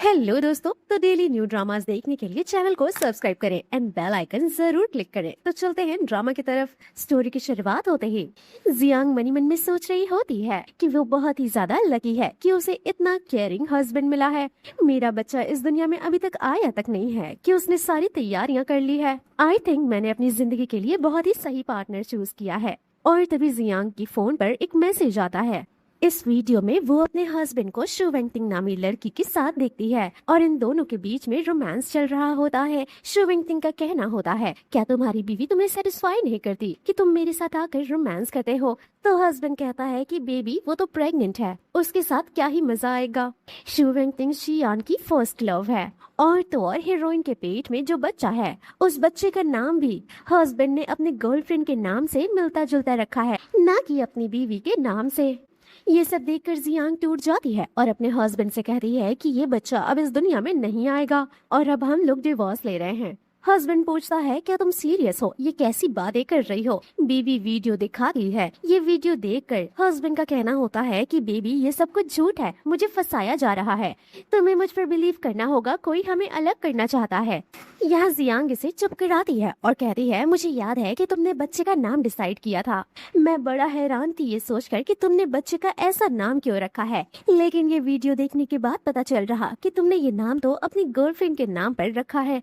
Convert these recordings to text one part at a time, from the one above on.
Hello दोस्तों, तो daily new dramas देखने के लिए चैनल को सब्सक्राइब करें एंड बेल आइकन जरूर क्लिक करें। तो चलते हैं ड्रामा की तरफ। स्टोरी की शुरुआत होते ही जियांग मनी मन में सोच रही होती है कि वो बहुत ही ज्यादा लकी है कि उसे इतना केयरिंग हस्बैंड मिला है। मेरा बच्चा इस दुनिया में अभी तक आया तक नहीं है कि उसने सारी तैयारियां कर ली है। आई थिंक मैंने अपनी जिंदगी के लिए बहुत ही सही पार्टनर चूज किया है। और तभी जियांग की फोन पर एक मैसेज आता है। इस वीडियो में वो अपने हस्बैंड को शु वेंगटिंग नामी लड़की के साथ देखती है और इन दोनों के बीच में रोमांस चल रहा होता है। शु वेंगटिंग का कहना होता है, क्या तुम्हारी बीवी तुम्हें सेटिस्फाई नहीं करती कि तुम मेरे साथ आकर रोमांस करते हो? तो हस्बैंड कहता है कि बेबी वो तो प्रेग्नेंट है, उसके साथ क्या ही मजा आएगा। शु वेंगटिंग शियान की फर्स्ट लव है और तो और हीरोइन के पेट में जो बच्चा है उस बच्चे का नाम भी हस्बैंड ने अपने गर्लफ्रेंड के नाम से मिलता जुलता रखा है, ना कि अपनी बीवी के नाम से। ये सब देखकर जियांग टूट जाती है और अपने हस्बैंड से कहती है कि ये बच्चा अब इस दुनिया में नहीं आएगा और अब हम लोग डिवोर्स ले रहे हैं। हस्बैंड पूछता है, क्या तुम सीरियस हो? ये कैसी बातें कर रही हो? बीवी वीडियो दिखाती है। ये वीडियो देखकर हस्बैंड का कहना होता है कि बेबी ये सब कुछ झूठ है, मुझे फंसाया जा रहा है, तुम्हें मुझ पर बिलीव करना होगा, कोई हमें अलग करना चाहता है। यहाँ जियांग इसे चुप कराती है और कहती है, मुझे याद है कि तुमने बच्चे का नाम डिसाइड किया था। मैं बड़ा हैरान थी ये सोचकर कि तुमने बच्चे का ऐसा नाम क्यों रखा है, लेकिन ये वीडियो देखने के बाद पता चल रहा कि तुमने ये नाम तो अपनी गर्लफ्रेंड के नाम पर रखा है।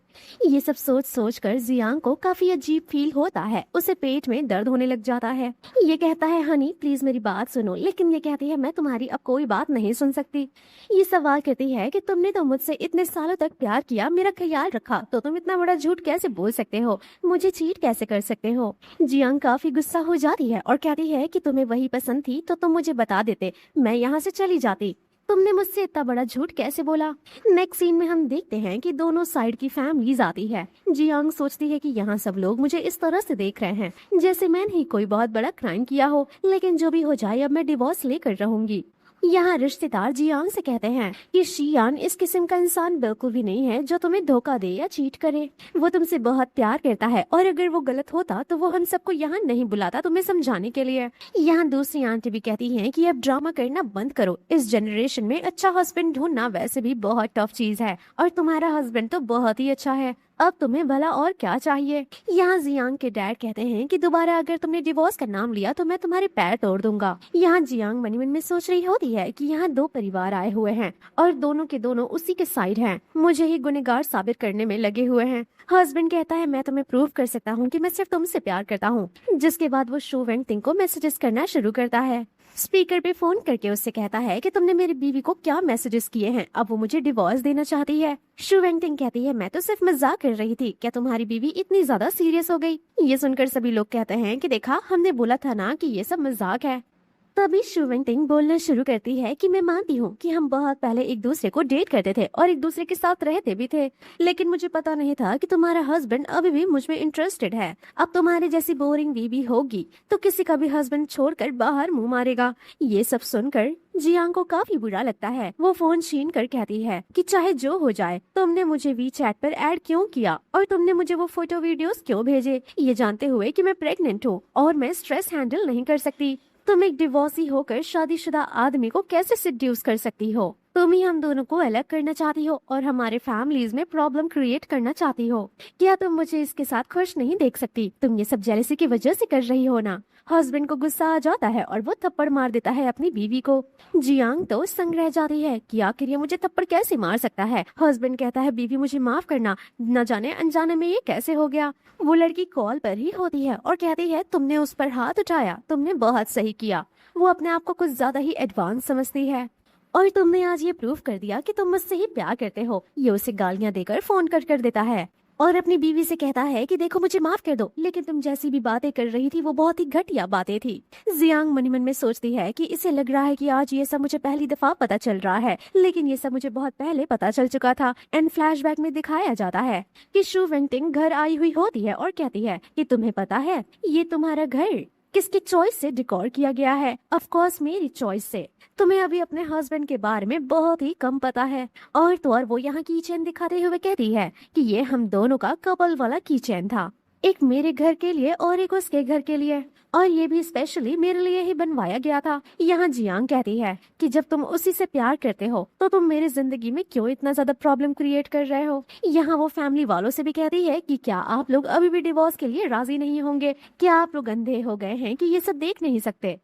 ये सब सोच कर जियांग को काफी अजीब फील होता है, उसे पेट में दर्द होने लग जाता है। ये कहता है, हनी प्लीज मेरी बात सुनो, लेकिन ये कहती है, मैं तुम्हारी अब कोई बात नहीं सुन सकती। ये सवाल करती है कि तुमने तो मुझसे इतने सालों तक प्यार किया, मेरा ख्याल रखा, तो तुम इतना बड़ा झूठ कैसे बोल सकते हो? मुझे चीट कैसे कर सकते हो? जियांग काफी गुस्सा हो जाती है और कहती है कि तुम्हें वही पसंद थी तो तुम मुझे बता देते, मैं यहाँ से चली जाती। तुमने मुझसे इतना बड़ा झूठ कैसे बोला? नेक्स्ट सीन में हम देखते हैं कि दोनों साइड की फैमिलीज आती है। जियांग सोचती है कि यहाँ सब लोग मुझे इस तरह से देख रहे हैं जैसे मैंने ही कोई बहुत बड़ा क्राइम किया हो, लेकिन जो भी हो जाए अब मैं डिवोर्स लेकर रहूंगी। यहाँ रिश्तेदार जियांग से कहते हैं कि शियान इस किस्म का इंसान बिल्कुल भी नहीं है जो तुम्हें धोखा दे या चीट करे। वो तुमसे बहुत प्यार करता है और अगर वो गलत होता तो वो हम सबको यहाँ नहीं बुलाता तुम्हें समझाने के लिए। यहाँ दूसरी आंटी भी कहती हैं कि अब ड्रामा करना बंद करो, इस जनरेशन में अच्छा हस्बैंड ढूंढना वैसे भी बहुत टफ चीज है और तुम्हारा हस्बैंड तो बहुत ही अच्छा है, अब तुम्हें भला और क्या चाहिए। यहाँ जियांग के डैड कहते हैं कि दोबारा अगर तुमने डिवोर्स का नाम लिया तो मैं तुम्हारे पैर तोड़ दूंगा। यहाँ जियांग मनी मन में सोच रही होती है कि यहाँ दो परिवार आए हुए हैं और दोनों के दोनों उसी के साइड हैं, मुझे ही गुनहगार साबित करने में लगे हुए हैं। हस्बैंड कहता है, मैं तुम्हें प्रूव कर सकता हूँ कि मैं सिर्फ तुमसे प्यार करता हूँ। जिसके बाद वो शु वेंगटिंग को मैसेजेस करना शुरू करता है। स्पीकर पे फोन करके उससे कहता है कि तुमने मेरी बीवी को क्या मैसेजेस किए हैं, अब वो मुझे डिवोर्स देना चाहती है। शु वेंगटिंग कहती है, मैं तो सिर्फ मजाक कर रही थी, क्या तुम्हारी बीवी इतनी ज्यादा सीरियस हो गई? ये सुनकर सभी लोग कहते हैं कि देखा, हमने बोला था ना कि ये सब मजाक है। तभी शु वेंगटिंग बोलना शुरू करती है कि मैं मानती हूँ कि हम बहुत पहले एक दूसरे को डेट करते थे और एक दूसरे के साथ रहते भी थे, लेकिन मुझे पता नहीं था कि तुम्हारा हस्बैंड अभी भी मुझ में इंटरेस्टेड है। अब तुम्हारे जैसी बोरिंग बीवी होगी तो किसी का भी हस्बैंड छोड़कर बाहर मुंह मारेगा। ये सब सुनकर जियांग को काफी बुरा लगता है। वो फोन छीन कर कहती है कि चाहे जो हो जाए, तुमने मुझे वीचैट पर ऐड क्यों किया और तुमने मुझे वो फोटो वीडियोस क्यों भेजे, ये जानते हुए कि मैं प्रेग्नेंट हूँ और मैं स्ट्रेस हैंडल नहीं कर सकती। तुम एक डिवोर्सी होकर शादीशुदा आदमी को कैसे सिड्यूस कर सकती हो? तुम ही हम दोनों को अलग करना चाहती हो और हमारे फैमिलीज में प्रॉब्लम क्रिएट करना चाहती हो। क्या तुम मुझे इसके साथ खुश नहीं देख सकती? तुम ये सब जेलसी की वजह से कर रही हो ना? हस्बैंड को गुस्सा आ जाता है और वो थप्पड़ मार देता है अपनी बीवी को। जियांग तो संग रह जाती है कि आखिर ये मुझे थप्पड़ कैसे मार सकता है। हस्बैंड कहता है, बीवी मुझे माफ करना, न जाने अनजाने में ये कैसे हो गया। वो लड़की कॉल पर ही होती है और कहती है, तुमने उस पर हाथ उठाया, तुमने बहुत सही किया। वो अपने आप को कुछ ज्यादा ही एडवांस समझती है और तुमने आज ये प्रूव कर दिया कि तुम मुझसे ही प्यार करते हो। ये उसे गालियां देकर फोन कट कर देता है और अपनी बीवी से कहता है कि देखो मुझे माफ कर दो, लेकिन तुम जैसी भी बातें कर रही थी वो बहुत ही घटिया बातें थी। जियांग मनी मन में सोचती है कि इसे लग रहा है कि आज ये सब मुझे पहली दफा पता चल रहा है, लेकिन ये सब मुझे बहुत पहले पता चल चुका था। एंड फ्लैशबैक में दिखाया जाता है कि शु वेंगटिंग घर आई हुई होती है और कहती है कि तुम्हें पता है ये तुम्हारा घर किसकी चॉइस से डिकोर किया गया है? ऑफ कोर्स मेरी चॉइस से। तुम्हें अभी अपने हस्बैंड के बारे में बहुत ही कम पता है। और तो और वो यहाँ की चेन दिखाते हुए कहती है कि ये हम दोनों का कपल वाला की चेन था। एक मेरे घर के लिए और एक उसके घर के लिए, और ये भी स्पेशली मेरे लिए ही बनवाया गया था। यहाँ जियांग कहती है कि जब तुम उसी से प्यार करते हो तो तुम मेरी जिंदगी में क्यों इतना ज्यादा प्रॉब्लम क्रिएट कर रहे हो। यहाँ वो फैमिली वालों से भी कहती है कि क्या आप लोग अभी भी डिवोर्स के लिए राजी नहीं होंगे, क्या आप लोग अंधे हो गए हैं कि ये सब देख नहीं सकते।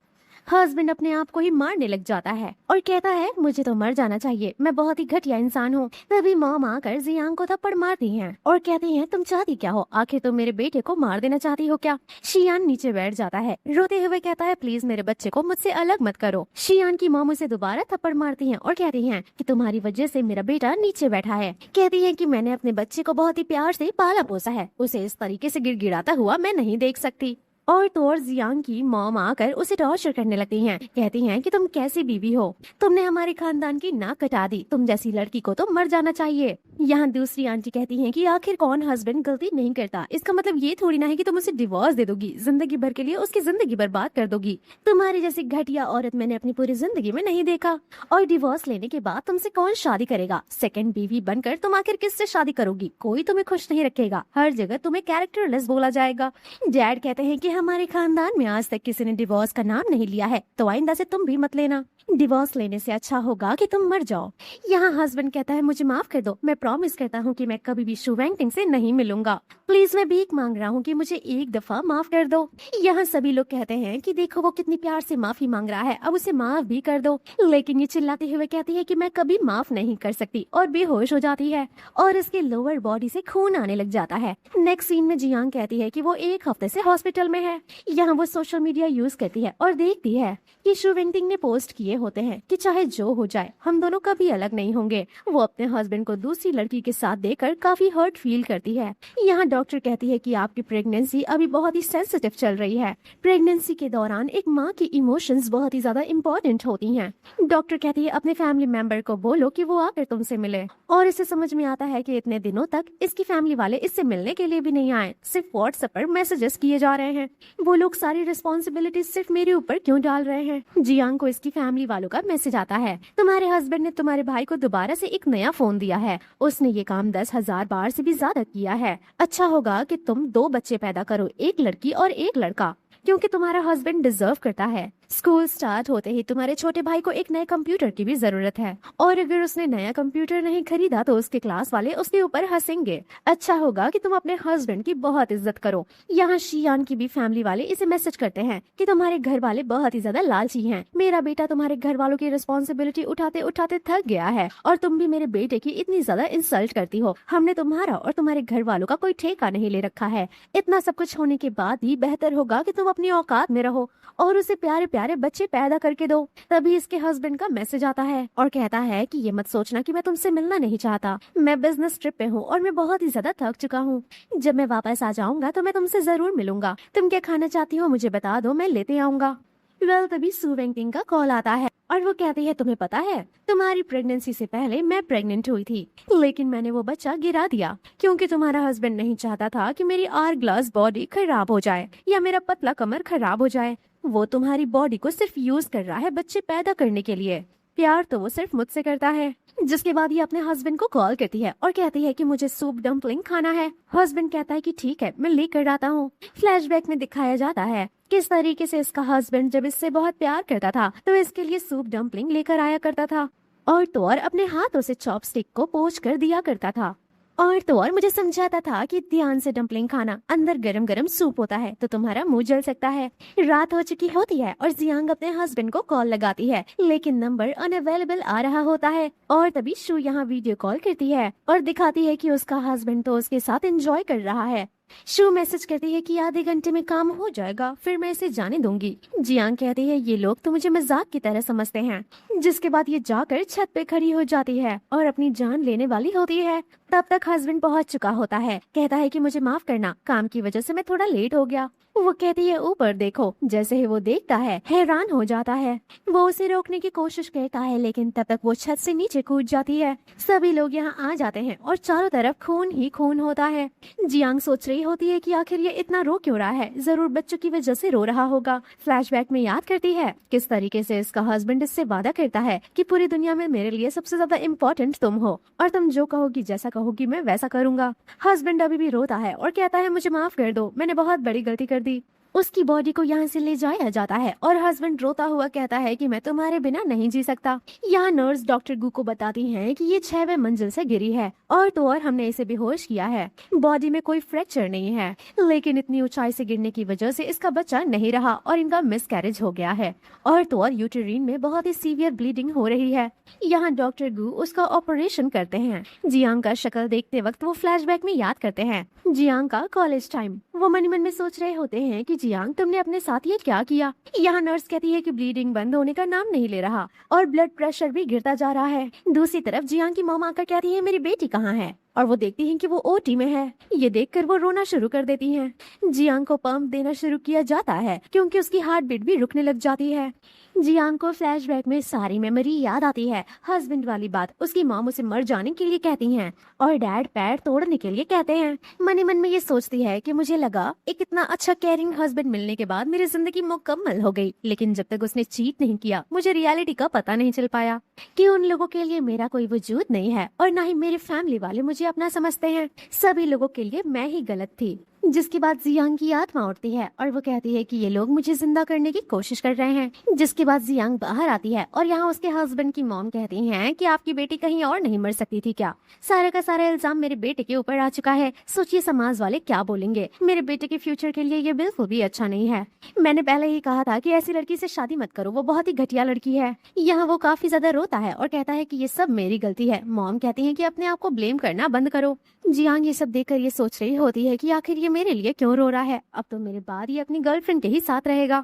हस्बैंड अपने आप को ही मारने लग जाता है और कहता है मुझे तो मर जाना चाहिए, मैं बहुत ही घटिया इंसान हूँ। तभी मॉम आकर जियांग को थप्पड़ मारती हैं और कहती हैं तुम चाहती क्या हो, आखिर तुम मेरे बेटे को मार देना चाहती हो क्या। शियान नीचे बैठ जाता है, रोते हुए कहता है प्लीज मेरे बच्चे को मुझसे अलग मत करो। शियान की मॉम उसे दोबारा थप्पड़ मारती है और कहती है कि तुम्हारी वजह से मेरा बेटा नीचे बैठा है। कहती है कि मैंने अपने बच्चे को बहुत ही प्यार से पाला पोसा है, उसे इस तरीके से गिड़गिड़ाता हुआ मैं नहीं देख सकती। और तो और जियांग की मॉम आकर उसे टॉर्चर करने लगती हैं। कहती हैं कि तुम कैसी बीवी हो, तुमने हमारे खानदान की नाक कटा दी, तुम जैसी लड़की को तो मर जाना चाहिए। यहाँ दूसरी आंटी कहती हैं कि आखिर कौन हस्बैंड गलती नहीं करता, इसका मतलब ये थोड़ी ना है कि तुम उसे डिवोर्स दे दोगी, जिंदगी भर के लिए उसकी जिंदगी बर्बाद कर दोगी। तुम्हारी जैसी घटिया औरत मैंने अपनी पूरी जिंदगी में नहीं देखा। और डिवोर्स लेने के बाद तुमसे कौन शादी करेगा, सेकंड बीवी बनकर तुम आखिर किससे शादी करोगी, कोई तुम्हें खुश नहीं रखेगा, हर जगह तुम्हें कैरेक्टरलेस बोला जाएगा। डैड कहते हैं कि हमारे खानदान में आज तक किसी ने डिवोर्स का नाम नहीं लिया है, तो आइंदा से तुम भी मत लेना, डिवोर्स लेने से अच्छा होगा कि तुम मर जाओ। यहाँ हस्बैंड कहता है मुझे माफ कर दो, मैं प्रॉमिस करता हूँ कि मैं कभी भी शू वेंटिंग से नहीं मिलूंगा, प्लीज मैं भीख मांग रहा हूँ कि मुझे एक दफा माफ कर दो। यहाँ सभी लोग कहते हैं कि देखो वो कितनी प्यार से माफी मांग रहा है, अब उसे माफ भी कर दो। लेकिन ये चिल्लाते हुए कहती है कि मैं कभी माफ नहीं कर सकती और बेहोश हो जाती है और इसके लोअर बॉडी से खून आने लग जाता है। नेक्स्ट सीन में जियांग कहती है कि वो एक हफ्ते से हॉस्पिटल में है। यहाँ वो सोशल मीडिया यूज करती है और देखती है कि शू वेंटिंग ने पोस्ट किए होते हैं कि चाहे जो हो जाए हम दोनों कभी अलग नहीं होंगे। वो अपने हस्बैंड को दूसरी लड़की के साथ देखकर काफी हर्ट फील करती है। यहाँ डॉक्टर कहती है कि आपकी प्रेगनेंसी अभी बहुत ही सेंसिटिव चल रही है, प्रेगनेंसी के दौरान एक माँ की इमोशंस बहुत ही ज्यादा इम्पोर्टेंट होती हैं। डॉक्टर कहती है अपने फैमिली मेंबर को बोलो कि वो आकर तुमसे मिले। और इसे समझ में आता है कि इतने दिनों तक इसकी फैमिली वाले इससे मिलने के लिए भी नहीं आए, सिर्फ व्हाट्सएप पर मैसेजेस किए जा रहे हैं। वो लोग सारी रिस्पॉन्सिबिलिटी सिर्फ मेरे ऊपर क्यों डाल रहे हैं। जियांग को इसकी फैमिली वालों का मैसेज आता है, तुम्हारे हस्बैंड ने तुम्हारे भाई को दोबारा से एक नया फोन दिया है, उसने ये काम 10,000 बार से भी ज्यादा किया है। अच्छा होगा कि तुम 2 बच्चे पैदा करो, एक लड़की और एक लड़का, क्योंकि तुम्हारा हस्बैंड डिजर्व करता है। स्कूल स्टार्ट होते ही तुम्हारे छोटे भाई को एक नए कंप्यूटर की भी जरूरत है, और अगर उसने नया कंप्यूटर नहीं खरीदा तो उसके क्लास वाले उसके ऊपर हंसेंगे। अच्छा होगा कि तुम अपने हस्बैंड की बहुत इज्जत करो। यहाँ शियान की भी फैमिली वाले इसे मैसेज करते हैं कि तुम्हारे घर वाले बहुत ही ज्यादा लालची हैं। मेरा बेटा तुम्हारे घर वालों की रिस्पॉन्सिबिलिटी उठाते उठाते थक गया है और तुम भी मेरे बेटे की इतनी ज्यादा इंसल्ट करती हो। हमने तुम्हारा और तुम्हारे घर वालों का कोई ठेका नहीं ले रखा है। इतना सब कुछ होने के बाद भी बेहतर होगा कि तुम अपनी औकात में रहो और उसे प्यारे प्यारे बच्चे पैदा करके दो। तभी इसके हस्बैंड का मैसेज आता है और कहता है कि ये मत सोचना कि मैं तुमसे मिलना नहीं चाहता, मैं बिजनेस ट्रिप पे हूँ और मैं बहुत ही ज्यादा थक चुका हूँ। जब मैं वापस आ जाऊंगा तो मैं तुमसे जरूर मिलूंगा, तुम क्या खाना चाहती हो मुझे बता दो, मैं लेते आऊंगा। वेल तभी सू वेंटिंग का कॉल आता है और वो कहती है तुम्हें पता है तुम्हारी प्रेगनेंसी से पहले मैं प्रेग्नेंट हुई थी, लेकिन मैंने वो बच्चा गिरा दिया क्योंकि तुम्हारा हस्बैंड नहीं चाहता था कि मेरी आवर ग्लास बॉडी खराब हो जाए या मेरा पतला कमर खराब हो जाए। वो तुम्हारी बॉडी को सिर्फ यूज कर रहा है बच्चे पैदा करने के लिए, प्यार तो वो सिर्फ मुझसे करता है। जिसके बाद ये अपने हस्बैंड को कॉल करती है और कहती है कि मुझे सूप डम्पलिंग खाना है। हस्बैंड कहता है कि ठीक है मैं लेकर आता हूँ। फ्लैशबैक में दिखाया जाता है किस तरीके से इसका हस्बैंड जब इससे बहुत प्यार करता था तो इसके लिए सूप डम्पलिंग लेकर आया करता था और तो और अपने हाथों से चॉपस्टिक को पोंछ कर दिया करता था और तो और मुझे समझाता था कि ध्यान से डम्पलिंग खाना, अंदर गरम गरम सूप होता है तो तुम्हारा मुंह जल सकता है। रात हो चुकी होती है और जियांग अपने हस्बैंड को कॉल लगाती है लेकिन नंबर अनअवेलेबल आ रहा होता है और तभी शू यहाँ वीडियो कॉल करती है और दिखाती है कि उसका हस्बैंड तो उसके साथ एंजॉय कर रहा है। शू मैसेज करती है कि आधे घंटे में काम हो जाएगा, फिर मैं इसे जाने दूंगी। जियांग कहती है ये लोग तो मुझे मजाक की तरह समझते हैं। जिसके बाद ये जाकर छत पे खड़ी हो जाती है और अपनी जान लेने वाली होती है। तब तक हस्बैंड पहुंच चुका होता है, कहता है कि मुझे माफ करना, काम की वजह से मैं थोड़ा लेट हो गया। वो कहती है ऊपर देखो। जैसे ही वो देखता है हैरान हो जाता है। वो उसे रोकने की कोशिश करता है लेकिन तब तक वो छत से नीचे कूद जाती है। सभी लोग यहाँ आ जाते हैं और चारों तरफ खून ही खून होता है। जियांग सोच रही होती है कि आखिर ये इतना रो क्यों रहा है, जरूर बच्चों की वजह से रो रहा होगा। फ्लैशबैक में याद करती है किस तरीके से इसका हस्बैंड इससे वादा करता है कि पूरी दुनिया में मेरे लिए सबसे ज्यादा इम्पोर्टेंट तुम हो और तुम जो कहोगी जैसा कहोगी मैं वैसा करूंगा। हस्बैंड अभी भी रोता है और कहता है मुझे माफ कर दो, मैंने बहुत बड़ी गलती कर दी। उसकी बॉडी को यहाँ से ले जाया जाता है और हस्बैंड रोता हुआ कहता है कि मैं तुम्हारे बिना नहीं जी सकता। यहाँ नर्स डॉक्टर गू को बताती है कि ये 6वें मंजिल से गिरी है और तो और हमने इसे बेहोश किया है। बॉडी में कोई फ्रैक्चर नहीं है लेकिन इतनी ऊंचाई से गिरने की वजह से इसका बच्चा नहीं रहा और इनका मिसकैरेज हो गया है और तो और यूटेरिन में बहुत ही सीवियर ब्लीडिंग हो रही है। यहाँ डॉक्टर गू उसका ऑपरेशन करते हैं। जियांग का शक्ल देखते वक्त वो फ्लैशबैक में याद करते हैं जियांग का कॉलेज टाइम। वो मन ही मन में सोच रहे होते हैं कि जियांग तुमने अपने साथ ये क्या किया। यहाँ नर्स कहती है कि ब्लीडिंग बंद होने का नाम नहीं ले रहा और ब्लड प्रेशर भी गिरता जा रहा है। दूसरी तरफ जियांग की मॉम आकर कहती है मेरी बेटी कहाँ है और वो देखती हैं कि वो ओटी में है। ये देखकर वो रोना शुरू कर देती हैं। जियांग को पंप देना शुरू किया जाता है क्योंकि उसकी हार्ट बीट भी रुकने लग जाती है। जियांग को फ्लैशबैक में सारी मेमोरी याद आती है। हस्बैंड वाली बात, उसकी मॉम उसे मर जाने के लिए कहती हैं और डैड पैर तोड़ने के लिए कहते हैं। मन ही मन में ये सोचती है कि मुझे लगा एक इतना अच्छा केयरिंग हस्बैंड मिलने के बाद मेरी जिंदगी मुकम्मल हो गई, लेकिन जब तक उसने चीट नहीं किया मुझे रियलिटी का पता नहीं चल पाया कि उन लोगों के लिए मेरा कोई वजूद नहीं है और न ही मेरे फैमिली वाले मुझे अपना समझते हैं। सभी लोगों के लिए मैं ही गलत थी। जिसके बाद जियांग की आत्मा उठती है और वो कहती है कि ये लोग मुझे जिंदा करने की कोशिश कर रहे हैं। जिसके बाद जियांग बाहर आती है और यहाँ उसके हस्बैंड की मॉम कहती हैं कि आपकी बेटी कहीं और नहीं मर सकती थी क्या। सारा का सारा इल्जाम मेरे बेटे के ऊपर आ चुका है। सोचिए समाज वाले क्या बोलेंगे। मेरे बेटे के फ्यूचर के लिए ये बिल्कुल भी अच्छा नहीं है। मैंने पहले ही कहा था कि ऐसी लड़की से शादी मत करो, वो बहुत ही घटिया लड़की है। यहाँ वो काफी ज्यादा रोता है और कहता है कि ये सब मेरी गलती है। मॉम कहती है कि अपने आप को ब्लेम करना बंद करो। जियांग ये सब देखकर ये सोच रही होती है कि आखिर ये मेरे लिए क्यों रो रहा है। अब तो मेरे बाद ये अपनी गर्लफ्रेंड के ही साथ रहेगा।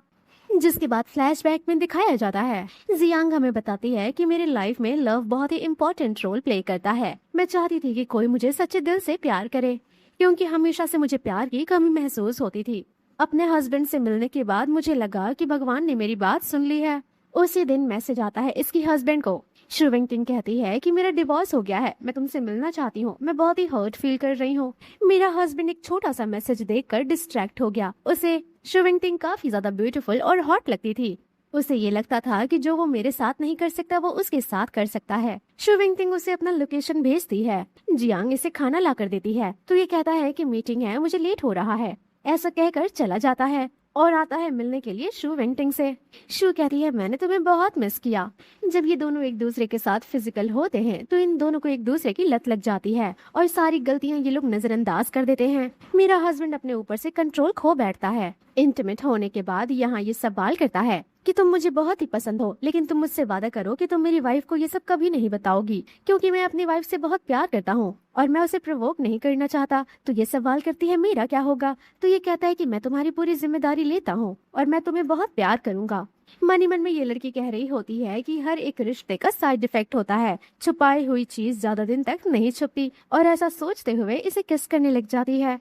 जिसके बाद फ्लैशबैक में दिखाया जाता है जियांग हमें बताती है कि मेरी लाइफ में लव बहुत ही इम्पोर्टेंट रोल प्ले करता है। मैं चाहती थी कि कोई मुझे सच्चे दिल से प्यार करे क्योंकि हमेशा से मुझे प्यार की कमी महसूस होती थी। अपने हस्बैंड से मिलने के बाद मुझे लगा कि भगवान ने मेरी बात सुन ली है। उसी दिन मैसेज आता है इसकी हस्बैंड को। शुवेंगटिंग कहती है कि मेरा डिवोर्स हो गया है, मैं तुमसे मिलना चाहती हूँ, मैं बहुत ही हर्ट फील कर रही हूँ। मेरा हस्बैंड एक छोटा सा मैसेज देखकर डिस्ट्रैक्ट हो गया। उसे शुवेंगटिंग काफी ज्यादा ब्यूटीफुल और हॉट लगती थी। उसे ये लगता था कि जो वो मेरे साथ नहीं कर सकता वो उसके साथ कर सकता है। शुवेंगटिंग उसे अपना लोकेशन भेजती है। जियांग इसे खाना ला कर देती है तो ये कहता है कि मीटिंग है, मुझे लेट हो रहा है। ऐसा कहकर चला जाता है और आता है मिलने के लिए शुवेंगटिंग से। शु कहती है मैंने तुम्हें बहुत मिस किया। जब ये दोनों एक दूसरे के साथ फिजिकल होते हैं तो इन दोनों को एक दूसरे की लत लग जाती है और सारी गलतियां ये लोग नजरअंदाज कर देते हैं। मेरा हस्बैंड अपने ऊपर से कंट्रोल खो बैठता है। इंटीमेट होने के बाद यहाँ ये सवाल करता है कि तुम मुझे बहुत ही पसंद हो, लेकिन तुम मुझसे वादा करो कि तुम मेरी वाइफ को ये सब कभी नहीं बताओगी क्योंकि मैं अपनी वाइफ से बहुत प्यार करता हूँ और मैं उसे प्रोवोक नहीं करना चाहता। तो ये सवाल करती है मेरा क्या होगा। तो ये कहता है कि मैं तुम्हारी पूरी जिम्मेदारी लेता हूँ और मैं तुम्हें बहुत प्यार करूंगा। मन ही मन में ये लड़की कह रही होती है कि हर एक रिश्ते का साइड इफेक्ट होता है, छुपाई हुई चीज ज्यादा दिन तक नहीं छुपती। और ऐसा सोचते हुए इसे किस करने लग जाती है।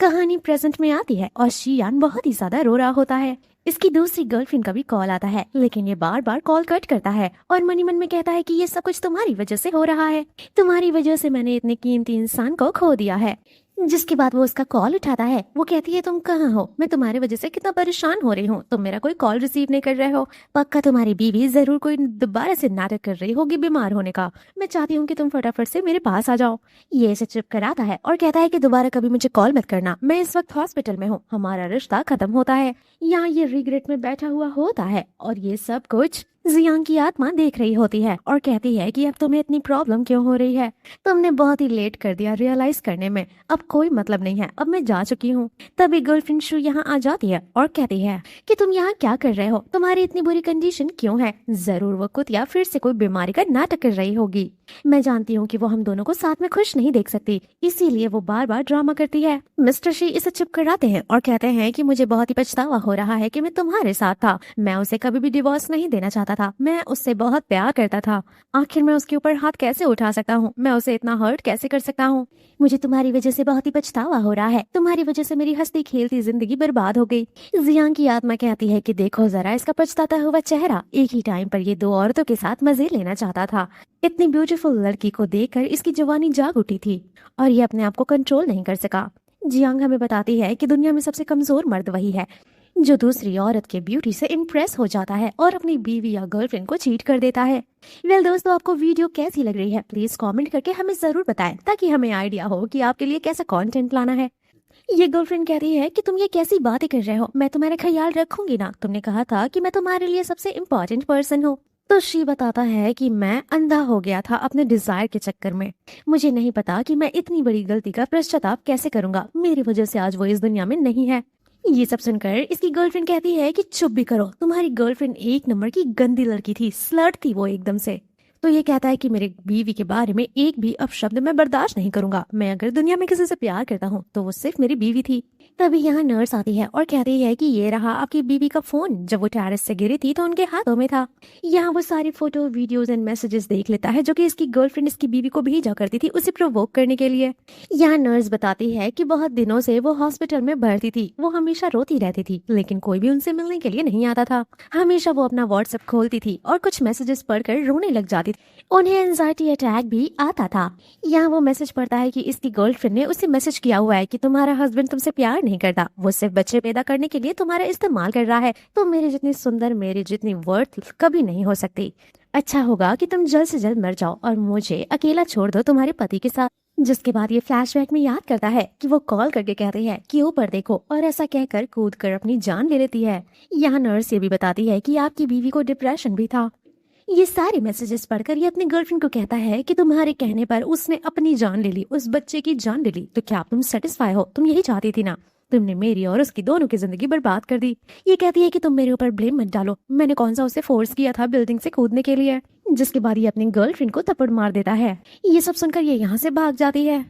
कहानी प्रेजेंट में आती है और शियान बहुत ही ज्यादा रो रहा होता है। इसकी दूसरी गर्लफ्रेंड का भी कॉल आता है लेकिन ये बार बार कॉल कट करता है और मन ही मन में कहता है कि ये सब कुछ तुम्हारी वजह से हो रहा है। तुम्हारी वजह से मैंने इतने कीमती इंसान को खो दिया है। जिसके बाद वो उसका कॉल उठाता है। वो कहती है तुम कहाँ हो, मैं तुम्हारी वजह से कितना परेशान हो रही हूँ, तुम मेरा कोई कॉल रिसीव नहीं कर रहे हो। पक्का तुम्हारी बीवी जरूर कोई दोबारा से नाटक कर रही होगी बीमार होने का। मैं चाहती हूँ कि तुम फटाफट से मेरे पास आ जाओ। ये इसे चुप कराता है और कहता है कि दोबारा कभी मुझे कॉल मत करना, मैं इस वक्त हॉस्पिटल में हूँ, हमारा रिश्ता खत्म होता है। यहाँ ये रिग्रेट में बैठा हुआ होता है और ये सब कुछ जियांग की आत्मा देख रही होती है और कहती है कि अब तुम्हें इतनी प्रॉब्लम क्यों हो रही है, तुमने बहुत ही लेट कर दिया रियलाइज करने में, अब कोई मतलब नहीं है, अब मैं जा चुकी हूँ। तभी गर्लफ्रेंड शु यहाँ आ जाती है और कहती है कि तुम यहाँ क्या कर रहे हो, तुम्हारी इतनी बुरी कंडीशन क्यों है। जरूर वो कुतिया फिर से कोई बीमारी का नाटक कर रही होगी। मैं जानती हूँ कि वो हम दोनों को साथ में खुश नहीं देख सकती, इसीलिए वो बार बार ड्रामा करती है। मिस्टर शी इसे चुप कराते हैं और कहते हैं कि मुझे बहुत ही पछतावा हो रहा है कि मैं तुम्हारे साथ था, मैं उसे कभी भी डिवोर्स नहीं देना चाहता था। मैं उससे बहुत प्यार करता था। आखिर मैं उसके ऊपर हाथ कैसे उठा सकता हूँ? मैं उसे इतना हर्ट कैसे कर सकता हूँ? मुझे तुम्हारी वजह से बहुत ही पछतावा हो रहा है। तुम्हारी वजह से मेरी हंसती खेलती जिंदगी बर्बाद हो गई। जियांग की आत्मा कहती है कि देखो जरा इसका पछताता हुआ चेहरा। एक ही टाइम पर ये दो औरतों के साथ मजे लेना चाहता था। इतनी ब्यूटीफुल लड़की को देखकर इसकी जवानी जाग उठी थी और ये अपने आप को कंट्रोल नहीं कर सका। जियांग हमें बताती है कि दुनिया में सबसे कमजोर मर्द वही है जो दूसरी औरत के ब्यूटी से इम्प्रेस हो जाता है और अपनी बीवी या गर्लफ्रेंड को चीट कर देता है। वेल दोस्तों, आपको वीडियो कैसी लग रही है प्लीज कमेंट करके हमें जरूर बताएं ताकि हमें आइडिया हो कि आपके लिए कैसा कंटेंट लाना है। ये गर्लफ्रेंड कहती है कि तुम ये कैसी बातें कर रहे हो, मैं तुम्हारा ख्याल रखूंगी ना। तुमने कहा था कि मैं तुम्हारे लिए सबसे इम्पोर्टेंट पर्सन हूँ। तो शी बताता है कि मैं अंधा हो गया था अपने डिजायर के चक्कर में। मुझे नहीं पता कि मैं इतनी बड़ी गलती का पश्चाताप कैसे करूंगा। मेरी वजह से आज वो इस दुनिया में नहीं है। ये सब सुनकर इसकी गर्लफ्रेंड कहती है कि चुप भी करो, तुम्हारी गर्लफ्रेंड एक नंबर की गंदी लड़की थी, स्लर्ट थी वो एकदम से। तो ये कहता है कि मेरे बीवी के बारे में एक भी अपशब्द मैं बर्दाश्त नहीं करूंगा। मैं अगर दुनिया में किसी से प्यार करता हूँ तो वो सिर्फ मेरी बीवी थी। तभी यहाँ नर्स आती है और कहती है कि ये रहा आपकी बीवी का फोन। जब वो टेरेस से गिरी थी तो उनके हाथों में था। यहाँ वो सारी फोटो वीडियोस एंड मैसेजेस देख लेता है जो कि इसकी गर्लफ्रेंड इसकी बीवी को भेजा करती थी उसे प्रोवोक करने के लिए। यहाँ नर्स बताती है कि बहुत दिनों से वो हॉस्पिटल में भर्ती थी। वो हमेशा रोती रहती थी लेकिन कोई भी उनसे मिलने के लिए नहीं आता था। हमेशा वो अपना व्हाट्सएप खोलती थी और कुछ मैसेजेस पढ़कर रोने लग जाती थी। उन्हें एंजाइटी अटैक भी आता था। यहाँ वो मैसेज पढ़ता है कि इसकी गर्लफ्रेंड ने उसे मैसेज किया हुआ है कि तुम्हारा हस्बैंड तुमसे प्यार नहीं करता, वो सिर्फ बच्चे पैदा करने के लिए तुम्हारा इस्तेमाल कर रहा है। तुम मेरे जितनी सुंदर, मेरे जितनी वर्थ कभी नहीं हो सकती। अच्छा होगा कि तुम जल्द से जल्द मर जाओ और मुझे अकेला छोड़ दो तुम्हारे पति के साथ। जिसके बाद ये फ्लैशबैक में याद करता है कि वो कॉल करके कहती है कि ऊपर देखो, और ऐसा कहकर कूद कर अपनी जान ले लेती है। यहाँ नर्स ये भी बताती है कि आपकी बीवी को डिप्रेशन भी था। ये सारे मैसेजेस पढ़कर ये अपनी गर्लफ्रेंड को कहता है कि तुम्हारे कहने पर उसने अपनी जान ले ली, उस बच्चे की जान ले ली। तो क्या तुम सेटिस्फाई हो? तुम यही चाहती थी ना? तुमने मेरी और उसकी दोनों की जिंदगी बर्बाद कर दी। ये कहती है कि तुम मेरे ऊपर ब्लेम मत डालो, मैंने कौन सा उसे फोर्स किया था बिल्डिंग से कूदने के लिए। जिसके बाद ये अपनी गर्लफ्रेंड को थप्पड़ मार देता है। ये सब सुनकर ये यहाँ से भाग जाती है।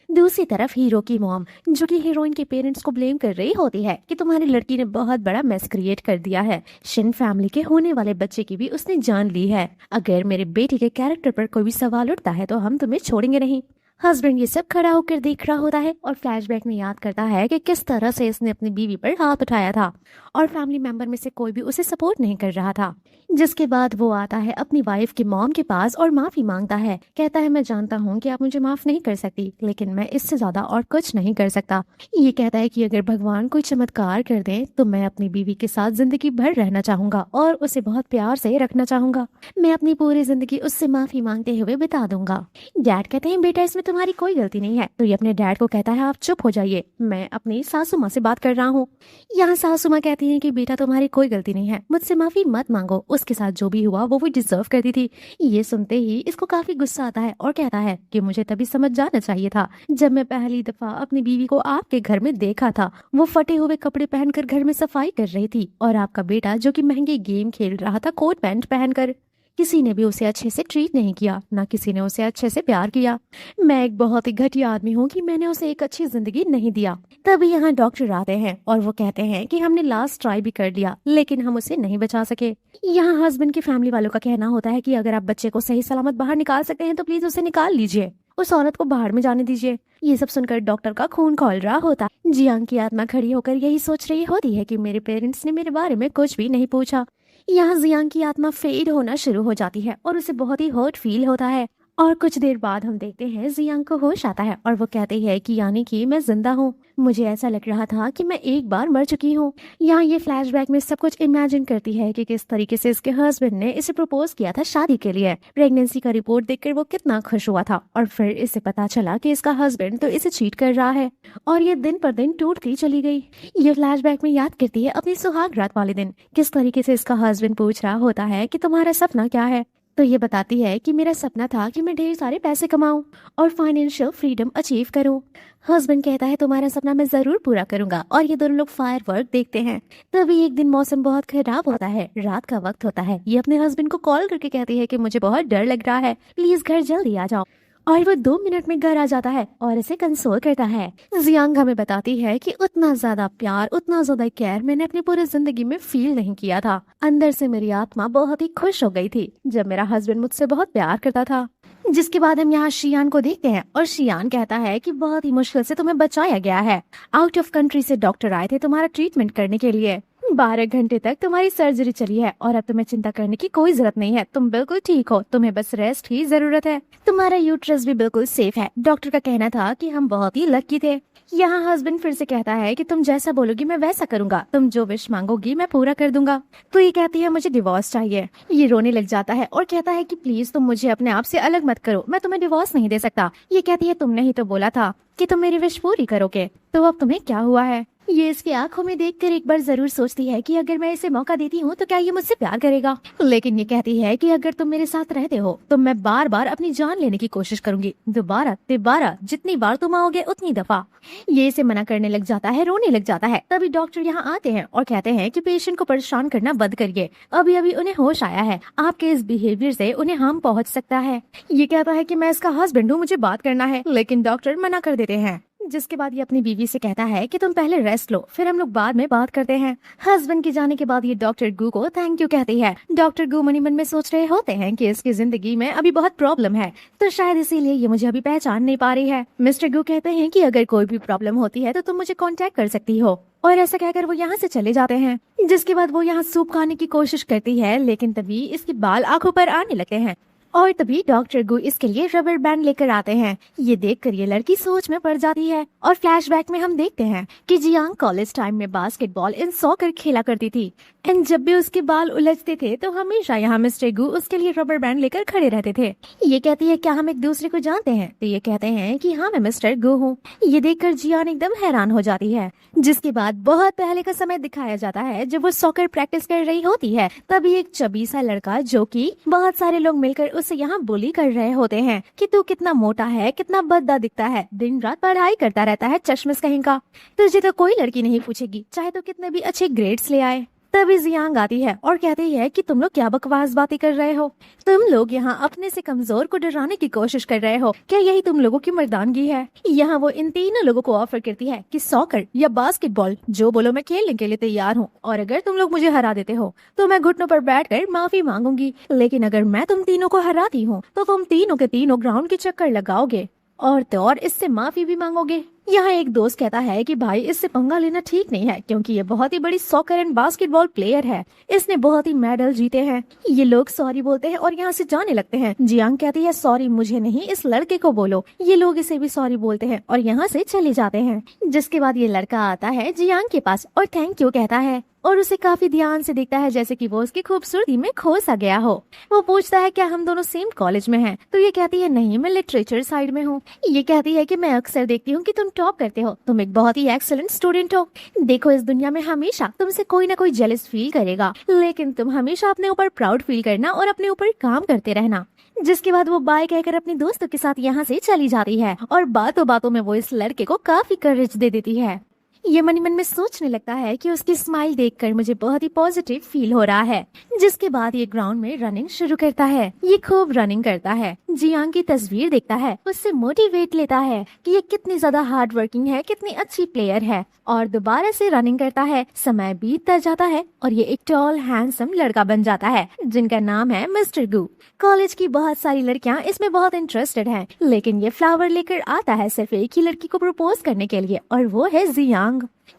दूसरी तरफ हीरो की मॉम, जो कि हीरोइन के पेरेंट्स को ब्लेम कर रही होती है कि तुम्हारी लड़की ने बहुत बड़ा मेस क्रिएट कर दिया है। शिन फैमिली के होने वाले बच्चे की भी उसने जान ली है। अगर मेरे बेटी के कैरेक्टर पर कोई भी सवाल उठता है तो हम तुम्हें छोड़ेंगे नहीं। हस्बैंड ये सब खड़ा होकर देख रहा होता है और फ्लैशबैक में याद करता है कि किस तरह से इसने अपनी बीवी पर हाथ उठाया था और फैमिली मेंबर में से कोई भी उसे सपोर्ट नहीं कर रहा था। जिसके बाद वो आता है अपनी वाइफ की मॉम के पास और माफी मांगता है। कहता है मैं जानता हूँ कि आप मुझे माफ नहीं कर सकती, लेकिन मैं इससे ज्यादा और कुछ नहीं कर सकता। ये कहता है कि अगर भगवान कोई चमत्कार कर दे तो मैं अपनी बीवी के साथ जिंदगी भर रहना चाहूंगा और उसे बहुत प्यार से रखना चाहूंगा। मैं अपनी पूरी जिंदगी उससे माफी मांगते हुए बिता दूंगा। डैड कहते हैं बेटा इसमें तुम्हारी कोई गलती नहीं है। तो ये अपने डैड को कहता है आप चुप हो जाइए, मैं अपनी सासू माँ से बात कर रहा हूँ। यहाँ सासू माँ कहती है कि बेटा तुम्हारी कोई गलती नहीं है, मुझसे माफी मत मांगो, उसके साथ जो भी हुआ वो डिजर्व करती थी। ये सुनते ही इसको काफी गुस्सा आता है और कहता है कि मुझे तभी समझ जाना चाहिए था जब मैं पहली दफा अपनी बीवी को आपके घर में देखा था। वो फटे हुए कपड़े पहनकर घर में सफाई कर रही थी और आपका बेटा जो कि महंगे गेम खेल रहा था कोट पैंट पहनकर। किसी ने भी उसे अच्छे से ट्रीट नहीं किया, ना किसी ने उसे अच्छे से प्यार किया। मैं एक बहुत ही घटिया आदमी हूँ कि मैंने उसे एक अच्छी जिंदगी नहीं दिया। तभी यहाँ डॉक्टर आते हैं और वो कहते हैं कि हमने लास्ट ट्राई भी कर लिया लेकिन हम उसे नहीं बचा सके। यहाँ हस्बैंड की फैमिली वालों का कहना होता है कि अगर आप बच्चे को सही सलामत बाहर निकाल सकते हैं तो प्लीज उसे निकाल लीजिए, उस औरत को बाहर में जाने दीजिए। ये सब सुनकर डॉक्टर का खून खौल रहा होता। जियांग की आत्मा खड़ी होकर यही सोच रही होती है कि मेरे पेरेंट्स ने मेरे बारे में कुछ भी नहीं पूछा। यहाँ जियांग की आत्मा फेड होना शुरू हो जाती है और उसे बहुत ही हर्ट फील होता है। और कुछ देर बाद हम देखते हैं जियांग को होश आता है और वो कहते हैं कि यानी कि मैं जिंदा हूँ, मुझे ऐसा लग रहा था कि मैं एक बार मर चुकी हूँ। यहाँ ये फ्लैशबैक में सब कुछ इमेजिन करती है कि किस तरीके से इसके हस्बैंड ने इसे प्रपोज किया था शादी के लिए। प्रेगनेंसी का रिपोर्ट देखकर वो कितना खुश हुआ था और फिर इसे पता चला कि इसका हस्बैंड तो इसे चीट कर रहा है और ये दिन पर दिन टूटती चली गई। ये फ्लैशबैक में याद करती है अपनी सुहाग रात वाले दिन, किस तरीके से इसका हस्बैंड पूछ रहा होता है कि तुम्हारा सपना क्या है। तो ये बताती है कि मेरा सपना था कि मैं ढेर सारे पैसे कमाऊं और फाइनेंशियल फ्रीडम अचीव करूं। हस्बैंड कहता है तुम्हारा सपना मैं जरूर पूरा करूंगा और ये दोनों लोग फायर वर्क देखते हैं। तभी एक दिन मौसम बहुत खराब होता है, रात का वक्त होता है। ये अपने हस्बैंड को कॉल करके कहती है कि मुझे बहुत डर लग रहा है, प्लीज घर जल्दी आ जाओ। और वो 2 मिनट में घर आ जाता है और इसे कंसोल करता है। जियांग हमें बताती है कि उतना ज्यादा प्यार, उतना ज्यादा केयर मैंने अपनी पूरी जिंदगी में फील नहीं किया था। अंदर से मेरी आत्मा बहुत ही खुश हो गई थी जब मेरा हस्बैंड मुझसे बहुत प्यार करता था। जिसके बाद हम यहाँ शियान को देखते हैं और शियान कहता है कि बहुत ही मुश्किल से तुम्हें बचाया गया है। आउट ऑफ कंट्री से डॉक्टर आए थे तुम्हारा ट्रीटमेंट करने के लिए। 12 घंटे तक तुम्हारी सर्जरी चली है और अब तुम्हें चिंता करने की कोई जरूरत नहीं है। तुम बिल्कुल ठीक हो, तुम्हें बस रेस्ट की जरूरत है। तुम्हारा यूट्रस भी बिल्कुल सेफ है। डॉक्टर का कहना था कि हम बहुत ही लकी थे। यहाँ हस्बैंड फिर से कहता है कि तुम जैसा बोलोगी मैं वैसा करूंगा, तुम जो विश मांगोगी मैं पूरा कर दूंगा। तो ये कहती है मुझे डिवोर्स चाहिए। ये रोने लग जाता है और कहता है कि प्लीज तुम मुझे अपने आप से अलग मत करो, मैं तुम्हें डिवोर्स नहीं दे सकता। ये कहती है तुमने ही तो बोला था कि तुम मेरी विश पूरी करोगे, तो अब तुम्हें क्या हुआ है। ये इसकी आंखों में देखकर एक बार जरूर सोचती है कि अगर मैं इसे मौका देती हूँ तो क्या ये मुझसे प्यार करेगा। लेकिन ये कहती है कि अगर तुम मेरे साथ रहते हो तो मैं बार बार अपनी जान लेने की कोशिश करूंगी, दोबारा तिबारा, जितनी बार तुम आओगे उतनी दफा। ये इसे मना करने लग जाता है, रोने लग जाता है। तभी डॉक्टर यहाँ आते हैं और कहते हैं कि पेशेंट को परेशान करना बंद करिए, अभी अभी उन्हें होश आया है, आपके इस बिहेवियर से उन्हें हार्म पहुँच सकता है। ये कहता है कि मैं इसका हस्बैंड हूँ, मुझे बात करना है, लेकिन डॉक्टर मना कर देते हैं। जिसके बाद ये अपनी बीवी से कहता है कि तुम पहले रेस्ट लो, फिर हम लोग बाद में बात करते हैं। हस्बैंड के जाने के बाद ये डॉक्टर गू को थैंक यू कहती है। डॉक्टर गू मनी मन में सोच रहे होते हैं कि इसकी जिंदगी में अभी बहुत प्रॉब्लम है, तो शायद इसीलिए ये मुझे अभी पहचान नहीं पा रही है। मिस्टर गू कहते हैं कि अगर कोई भी प्रॉब्लम होती है तो तुम मुझे कांटेक्ट कर सकती हो, और ऐसा कहकर वो यहाँ से चले जाते हैं। जिसके बाद वो यहाँ सूप खाने की कोशिश करती है, लेकिन तभी इसके बाल आंखों पर आने लगते हैं और तभी डॉक्टर गू इसके लिए रबर बैंड लेकर आते हैं। ये देखकर ये लड़की सोच में पड़ जाती है और फ्लैशबैक में हम देखते हैं कि जियांग कॉलेज टाइम में बास्केटबॉल इन सॉकर खेला करती थी, एंड जब भी उसके बाल उलझते थे तो हमेशा यहाँ मिस्टर गू उसके लिए रबर बैंड लेकर खड़े रहते थे। ये कहती है क्या हम एक दूसरे को जानते हैं, तो ये कहते हैं कि हाँ मैं मिस्टर गू हूँ। ये देखकर जियान एकदम हैरान हो जाती है। जिसके बाद बहुत पहले का समय दिखाया जाता है जब वो सॉकर प्रैक्टिस कर रही होती है। तभी एक चबी सा लड़का, जो कि बहुत सारे लोग मिलकर उसे यहाँ बुली कर रहे होते हैं कि तू कितना मोटा है, कितना भद्दा दिखता है, दिन रात पढ़ाई करता रहता है, चश्मिश कहीं का, तुझे तो कोई लड़की नहीं पूछेगी, चाहे तो कितने भी अच्छे ग्रेड्स ले आए। तभी जियांग आती है और कहती है कि तुम लोग क्या बकवास बातें कर रहे हो, तुम लोग यहाँ अपने से कमजोर को डराने की कोशिश कर रहे हो, क्या यही तुम लोगों की मर्दानगी है। यहाँ वो इन तीनों लोगों को ऑफर करती है कि सॉकर या बास्केटबॉल जो बोलो मैं खेलने के लिए तैयार हूँ, और अगर तुम लोग मुझे हरा देते हो तो मैं घुटनों पर बैठकर माफी मांगूंगी, लेकिन अगर मैं तुम तीनों को हराती हूँ तो तुम तीनों के तीनों ग्राउंड के चक्कर लगाओगे और तो और इससे माफी भी मांगोगे। यहाँ एक दोस्त कहता है कि भाई इससे पंगा लेना ठीक नहीं है, क्योंकि ये बहुत ही बड़ी सॉकर एंड बास्केटबॉल प्लेयर है, इसने बहुत ही मेडल जीते हैं। ये लोग सॉरी बोलते हैं और यहाँ से जाने लगते हैं। जियांग कहती है सॉरी मुझे नहीं, इस लड़के को बोलो। ये लोग इसे भी सॉरी बोलते हैं और यहाँ से चले जाते हैं। जिसके बाद ये लड़का आता है जियांग के पास और थैंक यू कहता है और उसे काफी ध्यान से देखता है, जैसे कि वो उसकी खूबसूरती में खो सा गया हो। वो पूछता है क्या हम दोनों सेम कॉलेज में हैं? तो ये कहती है नहीं, मैं लिटरेचर साइड में हूँ। ये कहती है कि मैं अक्सर देखती हूँ कि तुम टॉप करते हो, तुम एक बहुत ही एक्सीलेंट स्टूडेंट हो। देखो इस दुनिया में हमेशा तुमसे कोई ना कोई जेलस फील करेगा, लेकिन तुम हमेशा अपने ऊपर प्राउड फील करना और अपने ऊपर काम करते रहना। जिसके बाद वो बाय कहकर अपने दोस्तों के साथ यहाँ से चली जाती है और बातों बातों में वो इस लड़के को काफी करेज दे देती है। ये मनी मन में सोचने लगता है कि उसकी स्माइल देखकर मुझे बहुत ही पॉजिटिव फील हो रहा है। जिसके बाद ये ग्राउंड में रनिंग शुरू करता है। ये खूब रनिंग करता है, जियांग की तस्वीर देखता है, उससे मोटिवेट लेता है कि ये कितनी ज्यादा हार्ड वर्किंग है, कितनी अच्छी प्लेयर है, और दोबारा से रनिंग करता है। समय बीतता जाता है और ये एक टॉल हैंडसम लड़का बन जाता है जिनका नाम है मिस्टर गू। कॉलेज की बहुत सारी लड़कियां इसमें बहुत इंटरेस्टेड हैं, लेकिन ये फ्लावर लेकर आता है सिर्फ एक ही लड़की को प्रपोज करने के लिए, और वो है जियांग।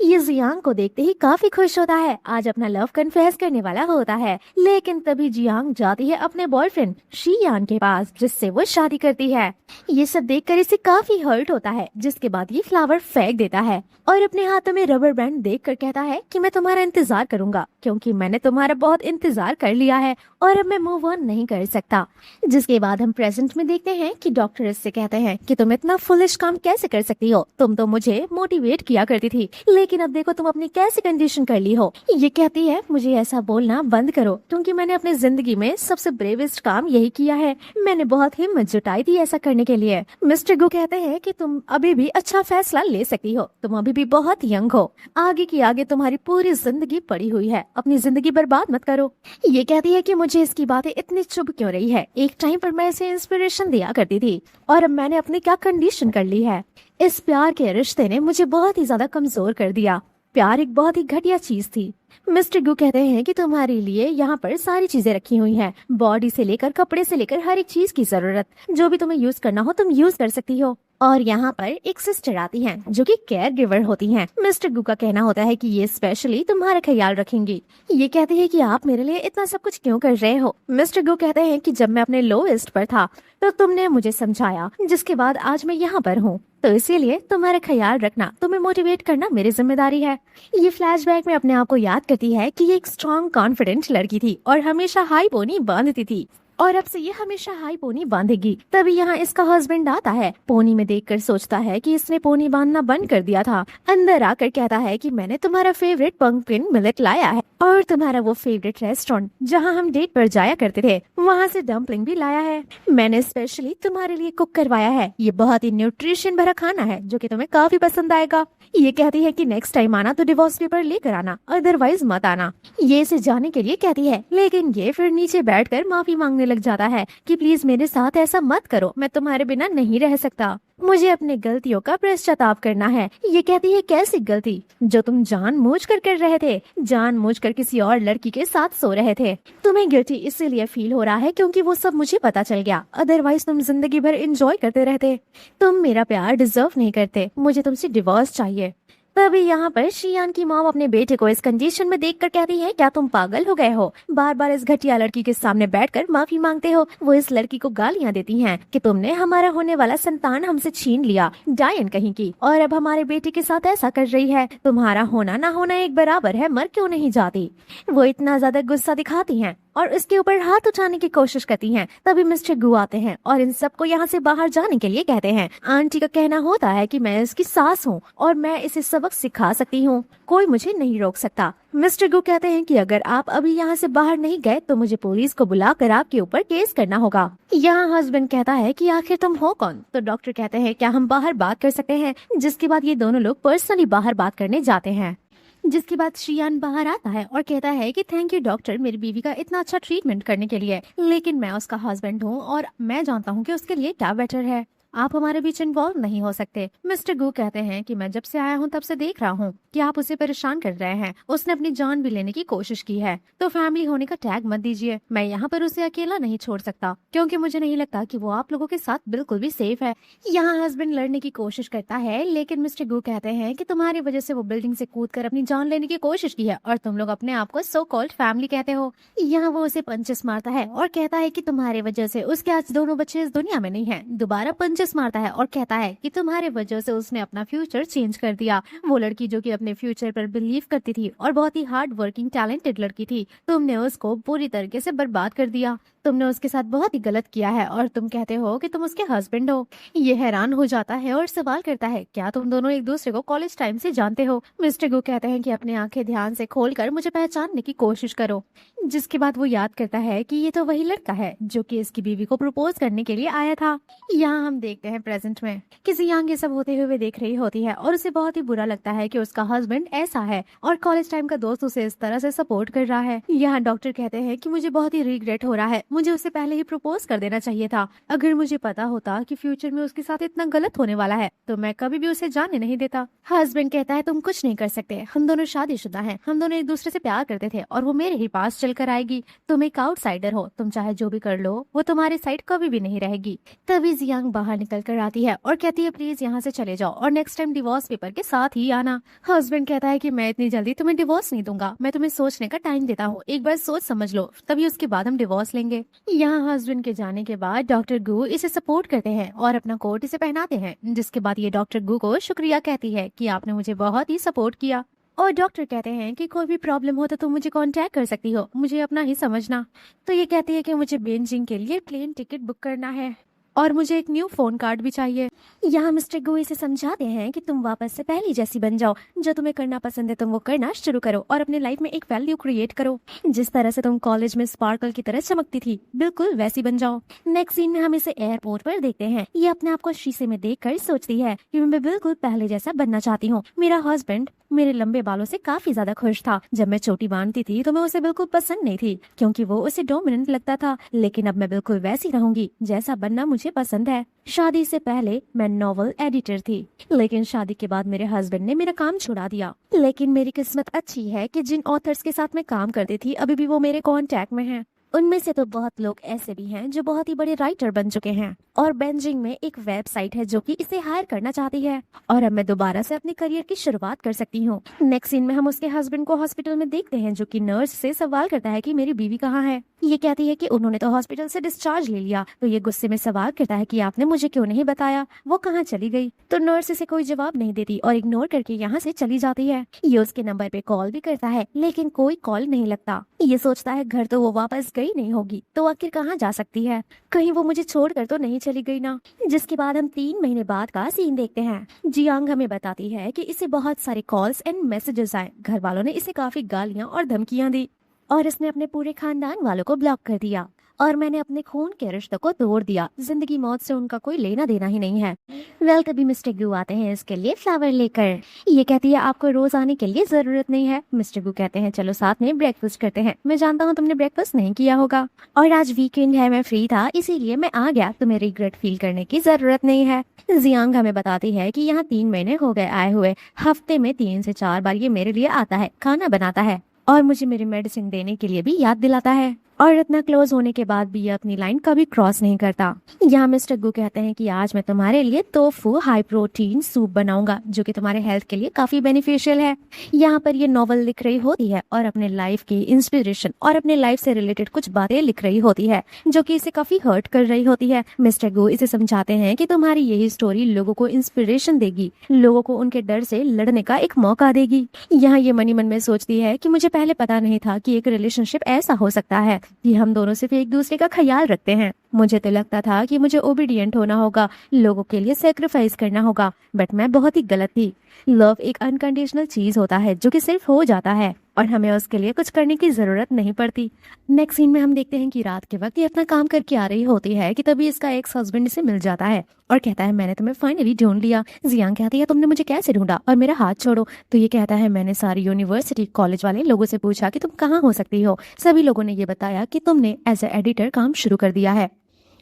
ये जियांग को देखते ही काफी खुश होता है, आज अपना लव कन्फेस करने वाला होता है। लेकिन तभी जियांग जाती है अपने बॉयफ्रेंड शियान के पास, जिससे वो शादी करती है। ये सब देखकर इसे काफी हर्ट होता है। जिसके बाद ये फ्लावर फेंक देता है और अपने हाथों में रबर बैंड देखकर कहता है कि मैं तुम्हारा इंतजार करूंगा, क्योंकि मैंने तुम्हारा बहुत इंतजार कर लिया है और अब मैं मूव ऑन नहीं कर सकता। जिसके बाद हम प्रेजेंट में देखते हैं कि डॉक्टर इससे कहते हैं कि तुम इतना फुलिश काम कैसे कर सकती हो, तुम तो मुझे मोटिवेट किया करती थी, लेकिन अब देखो तुम अपनी कैसी कंडीशन कर ली हो। ये कहती है मुझे ऐसा बोलना बंद करो, क्योंकि मैंने अपनी जिंदगी में सबसे ब्रेवेस्ट काम यही किया है। मैंने बहुत हिम्मत जुटाई थी ऐसा करने के लिए। मिस्टर गु कहते हैं कि तुम अभी भी अच्छा फैसला ले सकती हो, तुम अभी भी बहुत यंग हो, आगे की आगे तुम्हारी पूरी जिंदगी पड़ी हुई है, अपनी जिंदगी बर्बाद मत करो। ये कहती है कि मुझे इसकी बातें इतनी चुभ क्यों रही है, एक टाइम पर मैं इसे इंस्पिरेशन दिया करती थी और अब मैंने अपनी क्या कंडीशन कर ली है। इस प्यार के रिश्ते ने मुझे बहुत ही ज्यादा कमजोर कर दिया। प्यार एक बहुत ही घटिया चीज थी। मिस्टर गु कहते हैं कि तुम्हारे लिए यहाँ पर सारी चीजें रखी हुई हैं, बॉडी से लेकर कपड़े से लेकर हर एक चीज की जरूरत, जो भी तुम्हें यूज करना हो तुम यूज कर सकती हो। और यहाँ पर एक सिस्टर आती हैं जो कि केयर गिवर होती हैं। मिस्टर गु का कहना होता है कि ये स्पेशली तुम्हारा ख्याल रखेंगी। ये कहती है कि आप मेरे लिए इतना सब कुछ क्यों कर रहे हो। मिस्टर गु कहते हैं कि जब मैं अपने लोएस्ट पर था तो तुमने मुझे समझाया, जिसके बाद आज मैं यहाँ पर हूँ, तो इसीलिए तुम्हारा ख्याल रखना, तुम्हें मोटिवेट करना मेरी जिम्मेदारी है। ये फ्लैशबैक में अपने आप को याद करती है कि ये एक स्ट्रॉन्ग कॉन्फिडेंट लड़की थी और हमेशा हाई पोनी बांधती थी, और अब से ये हमेशा हाई पोनी बांधेगी। तभी यहाँ इसका हस्बैंड आता है, पोनी में देखकर सोचता है कि इसने पोनी बांधना बंद कर दिया था। अंदर आकर कहता है कि मैंने तुम्हारा फेवरेट पंपकिन मिल्क लाया है और तुम्हारा वो फेवरेट रेस्टोरेंट जहाँ हम डेट पर जाया करते थे वहाँ से डम्पलिंग भी लाया है, मैंने स्पेशली तुम्हारे लिए कुक करवाया है। ये बहुत ही न्यूट्रिशन भरा खाना है जो कि तुम्हें काफी पसंद आएगा। ये कहती है कि नेक्स्ट टाइम आना तो डिवोर्स पेपर लेकर आना, अदरवाइज मत आना। ये इसे जाने के लिए कहती है, लेकिन ये फिर नीचे बैठकर माफी मांगने लग जाता है कि प्लीज मेरे साथ ऐसा मत करो, मैं तुम्हारे बिना नहीं रह सकता, मुझे अपनी गलतियों का पश्चाताप करना है। ये कहती है कैसी गलती, जो तुम जानबूझकर कर रहे थे, जानबूझकर किसी और लड़की के साथ सो रहे थे। तुम्हें गिल्टी इसीलिए फील हो रहा है क्योंकि वो सब मुझे पता चल गया, अदरवाइज तुम जिंदगी भर एंजॉय करते रहते। तुम मेरा प्यार डिजर्व नहीं करते, मुझे तुमसे डिवोर्स चाहिए। तभी यहाँ पर शियान की मॉम अपने बेटे को इस कंडीशन में देखकर कहती है, क्या तुम पागल हो गए हो, बार बार इस घटिया लड़की के सामने बैठकर माफी मांगते हो। वो इस लड़की को गालियाँ देती हैं कि तुमने हमारा होने वाला संतान हमसे छीन लिया, डायन कहीं की, और अब हमारे बेटे के साथ ऐसा कर रही है। तुम्हारा होना ना होना एक बराबर है, मर क्यों नहीं जाती। वो इतना ज्यादा गुस्सा दिखाती हैं और इसके ऊपर हाथ उठाने की कोशिश करती हैं। तभी मिस्टर गु आते हैं और इन सबको यहाँ से बाहर जाने के लिए कहते हैं। आंटी का कहना होता है कि मैं इसकी सास हूँ और मैं इसे सबक सिखा सकती हूँ, कोई मुझे नहीं रोक सकता। मिस्टर गु कहते हैं कि अगर आप अभी यहाँ से बाहर नहीं गए तो मुझे पुलिस को बुलाकर आपके ऊपर केस करना होगा। यहाँ हस्बैंड कहता है कि आखिर तुम हो कौन। तो डॉक्टर कहते हैं क्या हम बाहर बात कर सकते हैं, जिसके बाद ये दोनों लोग पर्सनली बाहर बात करने जाते हैं। जिसके बाद शियान बाहर आता है और कहता है कि थैंक यू डॉक्टर मेरी बीवी का इतना अच्छा ट्रीटमेंट करने के लिए, लेकिन मैं उसका हस्बैंड हूँ और मैं जानता हूँ कि उसके लिए क्या बेटर है, आप हमारे बीच इन्वॉल्व नहीं हो सकते। मिस्टर गु कहते हैं कि मैं जब से आया हूँ तब से देख रहा हूँ कि आप उसे परेशान कर रहे हैं, उसने अपनी जान भी लेने की कोशिश की है, तो फैमिली होने का टैग मत दीजिए। मैं यहाँ पर उसे अकेला नहीं छोड़ सकता क्योंकि मुझे नहीं लगता कि वो आप लोगों के साथ बिल्कुल भी सेफ है। यहाँ हस्बैंड लड़ने की कोशिश करता है, लेकिन मिस्टर गु कहते हैं कि तुम्हारी वजह से वो बिल्डिंग से कूदकर अपनी जान लेने की कोशिश की है और तुम लोग अपने आप को सो कॉल्ड फैमिली कहते हो। यहाँ वो उसे पंचेस मारता है और कहता है कि तुम्हारी वजह से उसके आज दोनों बच्चे इस दुनिया में नहीं है। दोबारा पंचेस मारता है और कहता है कि तुम्हारे वजह से उसने अपना फ्यूचर चेंज कर दिया। वो लड़की जो कि अपने फ्यूचर पर बिलीव करती थी और बहुत ही हार्ड वर्किंग टैलेंटेड लड़की थी, तुमने उसको पूरी तरीके से बर्बाद कर दिया। तुमने उसके साथ बहुत ही गलत किया है और तुम कहते हो कि तुम उसके हस्बैंड हो। ये हैरान हो जाता है और सवाल करता है, क्या तुम दोनों एक दूसरे को कॉलेज टाइम से जानते हो। मिस्टर गु कहते हैं कि अपनी आंखें ध्यान से खोलकर मुझे पहचानने की कोशिश करो। जिसके बाद वो याद करता है कि ये तो वही लड़का है जो कि इसकी बीवी को प्रपोज करने के लिए आया था। यहाँ हम देखते हैं प्रेजेंट में कि जियांग ये सब होते हुए देख रही होती है और उसे बहुत ही बुरा लगता है कि उसका हस्बैंड ऐसा है और कॉलेज टाइम का दोस्त उसे इस तरह से सपोर्ट कर रहा है। यहाँ डॉक्टर कहते हैं कि मुझे बहुत ही रिग्रेट हो रहा है, मुझे उसे पहले ही प्रपोज कर देना चाहिए था। अगर मुझे पता होता कि फ्यूचर में उसके साथ इतना गलत होने वाला है तो मैं कभी भी उसे जाने नहीं देता। हस्बैंड कहता है तुम कुछ नहीं कर सकते, हम दोनों शादीशुदा हैं, हम दोनों एक दूसरे से प्यार करते थे और वो मेरे ही पास चलकर आएगी। तुम एक आउटसाइडर हो, तुम चाहे जो भी कर लो वो तुम्हारे साइड कभी भी नहीं रहेगी। तभी जियांग बाहर निकल कर आती है और कहती है प्लीज यहाँ से चले जाओ और नेक्स्ट टाइम डिवोर्स पेपर के साथ ही आना। हस्बैंड कहता है कि मैं इतनी जल्दी तुम्हें डिवोर्स नहीं दूंगा, मैं तुम्हें सोचने का टाइम देता हूँ, एक बार सोच समझ लो तभी उसके बाद हम डिवोर्स लेंगे। यहाँ हस्बैंड के जाने के बाद डॉक्टर गु इसे सपोर्ट करते हैं और अपना कोट इसे पहनाते हैं, जिसके बाद ये डॉक्टर गु को शुक्रिया कहती है कि आपने मुझे बहुत ही सपोर्ट किया। और डॉक्टर कहते हैं कि कोई भी प्रॉब्लम हो तो तुम मुझे कांटेक्ट कर सकती हो, मुझे अपना ही समझना। तो ये कहती है कि मुझे बेजिंग के लिए प्लेन टिकट बुक करना है और मुझे एक न्यू फोन कार्ड भी चाहिए। यहाँ मिस्टर गो इसे समझाते हैं कि तुम वापस से पहली जैसी बन जाओ, जो तुम्हें करना पसंद है तुम वो करना शुरू करो और अपने लाइफ में एक वैल्यू क्रिएट करो। जिस तरह से तुम कॉलेज में स्पार्कल की तरह चमकती थी बिल्कुल वैसी बन जाओ। नेक्स्ट सीन में हम इसे एयरपोर्ट पर देखते हैं। ये अपने आप को शीशे में देखकर सोचती है कि मैं बिल्कुल पहले जैसा बनना चाहती हूँ। मेरा हस्बैंड मेरे लंबे बालों से काफी ज्यादा खुश था। जब मैं चोटी बांधती थी तो मैं उसे बिल्कुल पसंद नहीं थी क्योंकि वो उसे डोमिनेंट लगता था, लेकिन अब मैं बिल्कुल वैसी रहूंगी जैसा बनना मुझे पसंद है। शादी से पहले मैं नॉवल एडिटर थी, लेकिन शादी के बाद मेरे हस्बैंड ने मेरा काम छुड़ा दिया। लेकिन मेरी किस्मत अच्छी है कि जिन ऑथर्स के साथ मैं काम करती थी अभी भी वो मेरे कांटेक्ट में हैं। उनमें से तो बहुत लोग ऐसे भी हैं जो बहुत ही बड़े राइटर बन चुके हैं और बेंजिंग में एक वेबसाइट है जो कि इसे हायर करना चाहती है और अब मैं दोबारा से अपने करियर की शुरुआत कर सकती हूँ। नेक्स्ट सीन में हम उसके हस्बैंड को हॉस्पिटल में देखते हैं जो कि नर्स से सवाल करता है कि मेरी बीवी कहाँ है। ये कहती है कि उन्होंने तो हॉस्पिटल से डिस्चार्ज ले लिया। तो ये गुस्से में सवाल करता है कि आपने मुझे क्यों नहीं बताया, वो कहाँ चली गई। तो नर्स इसे कोई जवाब नहीं देती और इग्नोर करके यहाँ से चली जाती है। ये उसके नंबर पे कॉल भी करता है लेकिन कोई कॉल नहीं लगता। ये सोचता है घर तो वो वापस गई नहीं होगी तो आखिर कहाँ जा सकती है, कहीं वो मुझे छोड़कर तो नहीं चली गई ना। जिसके बाद हम 3 महीने बाद का सीन देखते हैं। जियांग हमें बताती है कि इसे बहुत सारे कॉल्स एंड मैसेजेस आए। घर वालों ने इसे काफी गालियां और धमकियां दी और इसने अपने पूरे खानदान वालों को ब्लॉक कर दिया और मैंने अपने खून के रिश्तों को तोड़ दिया। जिंदगी मौत से उनका कोई लेना देना ही नहीं है। वेल तभी मिस्टर गू आते हैं इसके लिए फ्लावर लेकर। ये कहती है आपको रोज आने के लिए जरूरत नहीं है। मिस्टर गू कहते हैं चलो साथ में ब्रेकफास्ट करते हैं। मैं जानता हूँ तुमने ब्रेकफास्ट नहीं किया होगा और आज वीकेंड है, मैं फ्री था इसीलिए मैं आ गया। तुम्हें रिग्रेट फील करने की जरूरत नहीं है। जियांग हमें बताती है कि यहाँ 3 महीने हो गए आए हुए। हफ्ते में 3 से 4 बार ये मेरे लिए आता है, खाना बनाता है और मुझे मेरी मेडिसिन देने के लिए भी याद दिलाता है और इतना क्लोज होने के बाद भी ये अपनी लाइन कभी क्रॉस नहीं करता। यहाँ मिस्टर गू कहते हैं कि आज मैं तुम्हारे लिए टोफू हाई प्रोटीन सूप बनाऊंगा जो कि तुम्हारे हेल्थ के लिए काफी बेनिफिशियल है। यहाँ पर ये नॉवल लिख रही होती है और अपने लाइफ की इंस्पिरेशन और अपने लाइफ से रिलेटेड कुछ बातें लिख रही होती है जो कि इसे काफी हर्ट कर रही होती है। मिस्टर गू इसे समझाते हैं कि तुम्हारी यही स्टोरी लोगों को इंस्पिरेशन देगी, लोगों को उनके डर से लड़ने का एक मौका देगी। यहाँ ये मनी मन में सोचती है कि मुझे पहले पता नहीं था कि एक रिलेशनशिप ऐसा हो सकता है कि हम दोनों सिर्फ एक दूसरे का ख्याल रखते हैं। मुझे तो लगता था कि मुझे ओबीडियंट होना होगा, लोगों के लिए सेक्रीफाइस करना होगा, बट मैं बहुत ही गलत थी। लव एक अनकंडीशनल चीज होता है जो कि सिर्फ हो जाता है और हमें उसके लिए कुछ करने की जरूरत नहीं पड़ती। नेक्स्ट सीन में हम देखते हैं कि रात के वक्त ये अपना काम करके आ रही होती है कि तभी इसका एक्स हस्बैंड इसे मिल जाता है और कहता है मैंने तुम्हें फाइनली ढूंढ लिया। जियांग कहती है तुमने मुझे कैसे ढूंढा और मेरा हाथ छोड़ो। तो ये कहता है मैंने सारी यूनिवर्सिटी कॉलेज वाले लोगों से पूछा कि तुम कहाँ हो सकती हो। सभी लोगों ने ये बताया कि तुमने एज ए एडिटर काम शुरू कर दिया है।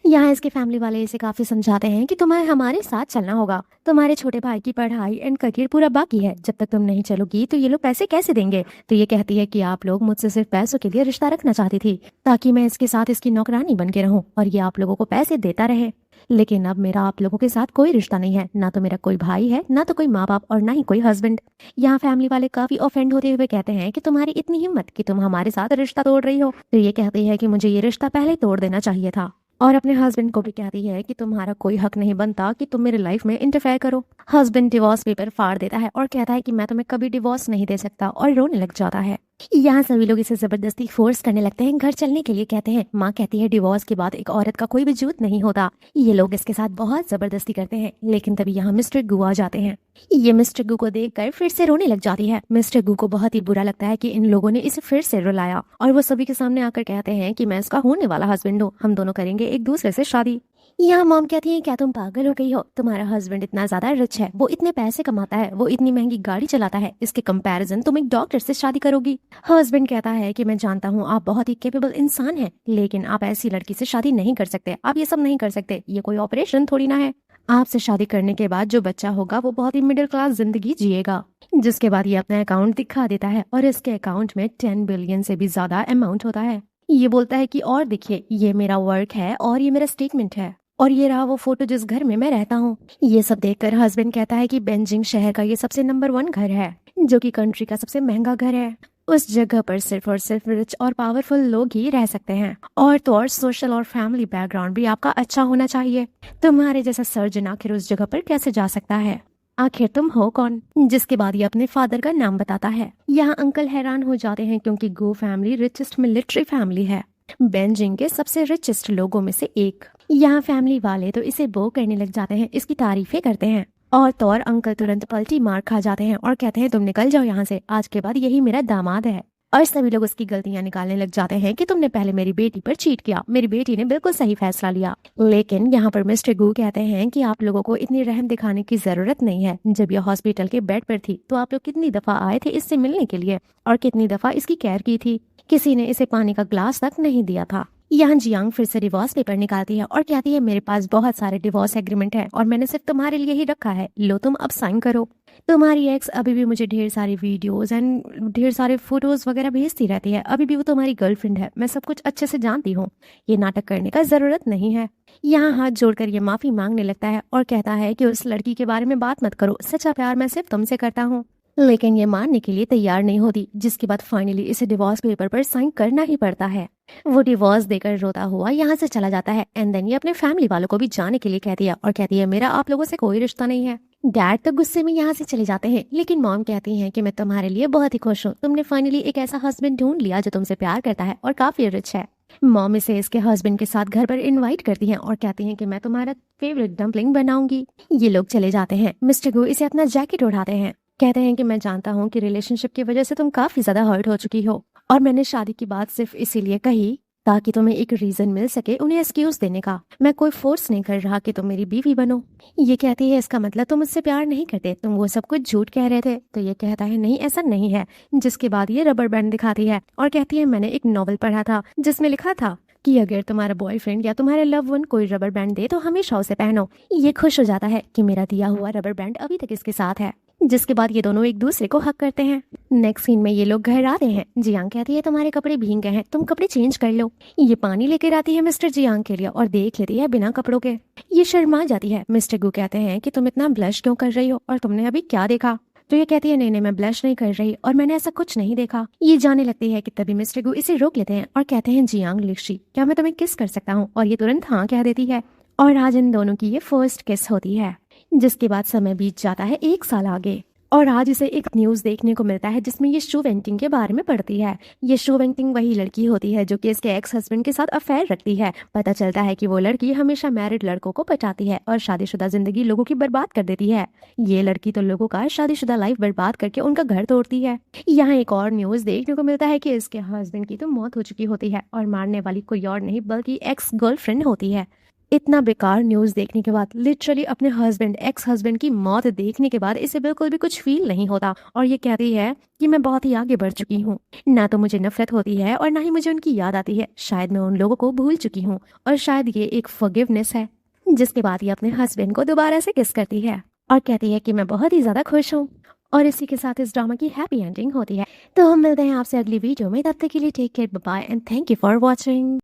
यहाँ इसके फैमिली वाले इसे काफी समझाते हैं कि तुम्हें हमारे साथ चलना होगा, तुम्हारे छोटे भाई की पढ़ाई एंड करियर पूरा बाकी है, जब तक तुम नहीं चलोगी तो ये लोग पैसे कैसे देंगे। तो ये कहती है कि आप लोग मुझसे सिर्फ पैसों के लिए रिश्ता रखना चाहती थी ताकि मैं इसके साथ इसकी नौकरानी बन के रहूं और ये आप लोगों को पैसे देता रहे। लेकिन अब मेरा आप लोगों के साथ कोई रिश्ता नहीं है, ना तो मेरा कोई भाई है, ना तो कोई माँ बाप और ना ही कोई हस्बैंड। यहाँ फैमिली वाले काफी ऑफेंड होते हुए कहते हैं कि तुम्हारी इतनी हिम्मत कि तुम हमारे साथ रिश्ता तोड़ रही हो। तो ये कहती है कि मुझे ये रिश्ता पहले तोड़ देना चाहिए था और अपने हस्बैंड को भी कहती है कि तुम्हारा कोई हक नहीं बनता कि तुम मेरे लाइफ में इंटरफेयर करो। हस्बैंड डिवोर्स पेपर फाड़ देता है और कहता है कि मैं तुम्हें कभी डिवोर्स नहीं दे सकता और रोने लग जाता है। यहाँ सभी लोग इसे जबरदस्ती फोर्स करने लगते हैं, घर चलने के लिए कहते हैं। माँ कहती है डिवोर्स के बाद एक औरत का कोई वजूद नहीं होता। ये लोग इसके साथ बहुत जबरदस्ती करते हैं, लेकिन तभी यहाँ मिस्टर गू आ जाते हैं। ये मिस्टर गू को देखकर फिर से रोने लग जाती है। मिस्टर गू को बहुत ही बुरा लगता है कि इन लोगों ने इसे फिर से रुलाया और वो सभी के सामने आकर कहते हैं कि मैं इसका होने वाला हस्बैंड हूँ, हम दोनों करेंगे एक दूसरे से शादी। यहाँ मॉम कहती है क्या तुम पागल हो गई हो, तुम्हारा हस्बैंड इतना ज्यादा रिच है, वो इतने पैसे कमाता है, वो इतनी महंगी गाड़ी चलाता है, इसके कंपैरिजन तुम एक डॉक्टर से शादी करोगी। हस्बैंड कहता है कि मैं जानता हूँ आप बहुत ही कैपेबल इंसान हैं, लेकिन आप ऐसी लड़की से शादी नहीं कर सकते, आप ये सब नहीं कर सकते, ये कोई ऑपरेशन थोड़ी ना है। आपसे शादी करने के बाद जो बच्चा होगा वो बहुत ही मिडिल क्लास जिंदगी जिएगा। जिसके बाद ये अपना अकाउंट दिखा देता है और इसके अकाउंट में 10 बिलियन से भी ज्यादा अमाउंट होता है। ये बोलता है कि और देखिए ये मेरा वर्क है और ये मेरा स्टेटमेंट है और ये रहा वो फोटो जिस घर में मैं रहता हूँ। ये सब देखकर हस्बैंड कहता है कि बेंजिंग शहर का ये सबसे नंबर 1 घर है, जो कि कंट्री का सबसे महंगा घर है। उस जगह पर सिर्फ और सिर्फ रिच और पावरफुल लोग ही रह सकते हैं और तो और सोशल और फैमिली बैकग्राउंड भी आपका अच्छा होना चाहिए। तुम्हारे जैसा सर्जन आखिर उस जगह पर कैसे जा सकता है, आखिर तुम हो कौन। जिसके बाद ये अपने फादर का नाम बताता है। यहाँ अंकल हैरान हो जाते हैं क्योंकि गो फैमिली रिचेस्ट मिलिट्री फैमिली है बेंजिंग के सबसे रिचेस्ट लोगों में से एक। यहाँ फैमिली वाले तो इसे बो करने लग जाते हैं, इसकी तारीफें करते हैं और तो और अंकल तुरंत पलटी मार खा जाते हैं और कहते हैं तुम निकल जाओ यहाँ से, आज के बाद यही मेरा दामाद है। और सभी लोग उसकी गलतियां निकालने लग जाते हैं कि तुमने पहले मेरी बेटी पर चीट किया, मेरी बेटी ने बिल्कुल सही फैसला लिया। लेकिन यहाँ पर मिस्टर गू कहते हैं कि आप लोगों को इतनी रहम दिखाने की जरूरत नहीं है। जब यह हॉस्पिटल के बेड पर थी तो आप लोग कितनी दफा आए थे इससे मिलने के लिए और कितनी दफा इसकी केयर की थी, किसी ने इसे पानी का ग्लास तक नहीं दिया था। यहाँ जियांग फिर से डिवोर्स पेपर निकालती है और कहती है मेरे पास बहुत सारे डिवोर्स एग्रीमेंट है और मैंने सिर्फ तुम्हारे लिए ही रखा है, लो तुम अब साइन करो। तुम्हारी एक्स अभी भी मुझे ढेर सारी वीडियोस एंड ढेर सारे फोटोज वगैरह भेजती रहती है, अभी भी वो तुम्हारी गर्लफ्रेंड है, मैं सब कुछ अच्छे से जानती हूँ, ये नाटक करने का जरूरत नहीं है। यहाँ हाथ जोड़कर ये माफी मांगने लगता है और कहता है कि उस लड़की के बारे में बात मत करो, सच्चा प्यार मैं सिर्फ तुमसे करता हूँ। लेकिन ये मानने के लिए तैयार नहीं होती, जिसके बाद फाइनली इसे डिवोर्स पेपर पर साइन करना ही पड़ता है। वो डिवोर्स देकर रोता हुआ यहाँ से चला जाता है एंड देन ये अपने फैमिली वालों को भी जाने के लिए कहती है और कहती है मेरा आप लोगों से कोई रिश्ता नहीं है। डैड तो गुस्से में यहाँ से चले जाते हैं, लेकिन मॉम कहती हैं कि मैं तुम्हारे लिए बहुत ही खुश हूँ, तुमने फाइनली एक ऐसा हस्बैंड ढूंढ लिया जो तुमसे प्यार करता है और काफी रिच है। मॉम इसे इसके हस्बैंड के साथ घर पर इनवाइट करती हैं और कहती हैं कि मैं तुम्हारा फेवरेट डम्पलिंग बनाऊंगी। ये लोग चले जाते हैं। मिस्टर गो इसे अपना जैकेट उठाते हैं, कहते हैं कि मैं जानता हूँ कि रिलेशनशिप की वजह से तुम काफी ज्यादा हर्ट हो चुकी हो और मैंने शादी की बात सिर्फ इसीलिए कही ताकि तुम्हें एक रीजन मिल सके उन्हें एक्सक्यूज देने का, मैं कोई फोर्स नहीं कर रहा कि तुम मेरी बीवी बनो। ये कहती है इसका मतलब तुम मुझसे प्यार नहीं करते, तुम वो सब कुछ झूठ कह रहे थे। तो ये कहता है नहीं ऐसा नहीं है, जिसके बाद ये रबर बैंड दिखाती है और कहती है मैंने एक नॉवेल पढ़ा था जिसमें लिखा था कि अगर तुम्हारा बॉयफ्रेंड या तुम्हारे लव वन कोई रबर बैंड दे तो हमेशा उसे पहनो। ये खुश हो जाता है कि मेरा दिया हुआ रबर बैंड अभी तक इसके साथ है, जिसके बाद ये दोनों एक दूसरे को हक करते हैं। नेक्स्ट सीन में ये लोग घर आते हैं। जियांग कहती है तुम्हारे कपड़े भीग गए हैं, तुम कपड़े चेंज कर लो। ये पानी लेकर आती है मिस्टर जियांग के लिए और देख लेती है बिना कपड़ों के। ये शर्मा जाती है। मिस्टर गू कहते हैं कि तुम इतना ब्लश क्यों कर रही हो और तुमने अभी क्या देखा। तो ये कहती है नहीं नहीं मैं ब्लश नहीं कर रही और मैंने ऐसा कुछ नहीं देखा। ये जाने लगती है कि तभी मिस्टर गू इसे रोक लेते हैं और कहते हैं जियांग लिक्शी क्या मैं तुम्हें किस कर सकता हूँ, और ये तुरंत हाँ कह देती है और आज इन दोनों की ये फर्स्ट किस होती है। जिसके बाद समय बीत जाता है 1 साल आगे और आज इसे एक न्यूज देखने को मिलता है जिसमें ये शू वेंटिंग के बारे में पढ़ती है। ये शू वेंटिंग वही लड़की होती है जो कि इसके एक्स हस्बैंड के साथ अफेयर रखती है। पता चलता है कि वो लड़की हमेशा मैरिड लड़कों को पटाती है और शादीशुदा जिंदगी लोगों की बर्बाद कर देती है। ये लड़की तो लोगों का शादीशुदा लाइफ बर्बाद करके उनका घर तोड़ती है। यहाँ एक और न्यूज देखने को मिलता है कि इसके हस्बैंड की तो मौत हो चुकी होती है और मारने वाली कोई और नहीं बल्कि एक्स गर्लफ्रेंड होती है। इतना बेकार न्यूज देखने के बाद, लिटरली अपने हस्बैंड एक्स हस्बैंड की मौत देखने के बाद इसे बिल्कुल भी कुछ फील नहीं होता और ये कहती है कि मैं बहुत ही आगे बढ़ चुकी हूँ, ना तो मुझे नफरत होती है और ना ही मुझे उनकी याद आती है। शायद मैं उन लोगों को भूल चुकी हूँ और शायद ये एक फॉरगिवनेस है। जिसके बाद ये अपने हस्बैंड को दोबारा से किस करती है और कहती है कि मैं बहुत ही ज्यादा खुश हूँ। और इसी के साथ इस ड्रामा की हैप्पी एंडिंग होती है। तो हम मिलते हैं आपसे अगली वीडियो में, तब तक के लिए take care, bye bye and thank you for watching.